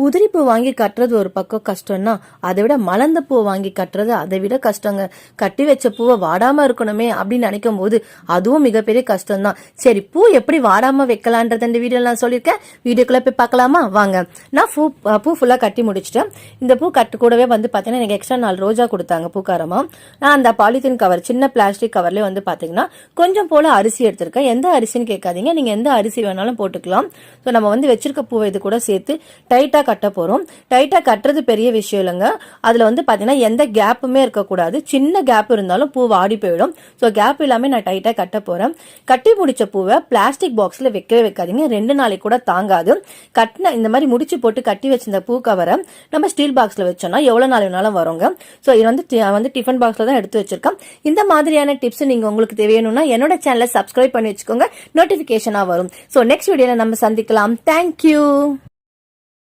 உதிரி பூ வாங்கி கட்டுறது ஒரு பக்கம் கஷ்டம்னா அதை விட மலர்ந்த பூ வாங்கி கட்டுறது அதை விட கஷ்டங்க. கட்டி வச்ச பூவை வாடாம இருக்கணுமே அப்படின்னு நினைக்கும் போது அதுவும் மிகப்பெரிய கஷ்டம் தான். சரி, பூ எப்படி வாடாம வைக்கலான்றத இந்த வீடியோ நான் சொல்லியிருக்கேன். வீடியோக்குள்ள போய் பார்க்கலாமா வாங்க. நான் பூ ஃபுல்லா கட்டி முடிச்சிட்டேன். இந்த பூ கட்டு கூடவே பாத்தீங்கன்னா எனக்கு எக்ஸ்ட்ரா 4 ரோஜா கொடுத்தாங்க பூக்காரமா. நான் அந்த பாலித்தீன் கவர் சின்ன பிளாஸ்டிக் கவர்லயே பாத்தீங்கன்னா கொஞ்சம் போல அரிசி எடுத்திருக்கேன். எந்த அரிசின்னு கேட்காதீங்க, நீங்க எந்த அரிசி வேணாலும் போட்டுக்கலாம். ஸோ நம்ம வச்சிருக்க பூவை இது கூட சேர்த்து டைட்டா கட்ட போறோம். டைட்டா கட்டுறது பெரிய விஷயம் இல்லைங்க. அதுல பாத்தீங்கன்னா எந்த கேப்புமே இருக்கக்கூடாது. சின்ன கேப் இருந்தாலும் பூ வாடி போயிடும். ஸோ கேப் இல்லாம நான் டைட்டா கட்ட போறேன். கட்டி முடிச்ச பூவை பிளாஸ்டிக் பாக்ஸ்ல வைக்கவே வைக்காதீங்க, 2 நாளைக்கு கூட தாங்காது. கட்டின இந்த மாதிரி முடிச்சு போட்டு கட்டி வச்சிருந்த பூ கவரை நம்ம ஸ்டீல் பாக்ஸ்ல வச்சோம்னா எவ்வளவு நாள் வேணாலும் வருங்க. ஸோ இது டிஃபன் பாக்ஸ்ல தான் எடுத்து வச்சிருக்கேன். இந்த மாதிரியான டிப்ஸ் நீங்க உங்களுக்கு தேவையணும்னா என்னோட சேனலை சப்ஸ்கிரைப் பண்ணி வச்சுக்கோங்க, நோட்டிபிகேஷனா வரும். ஸோ நெக்ஸ்ட் வீடியோல நம்ம சந்திக்கலாம். தேங்க்யூ.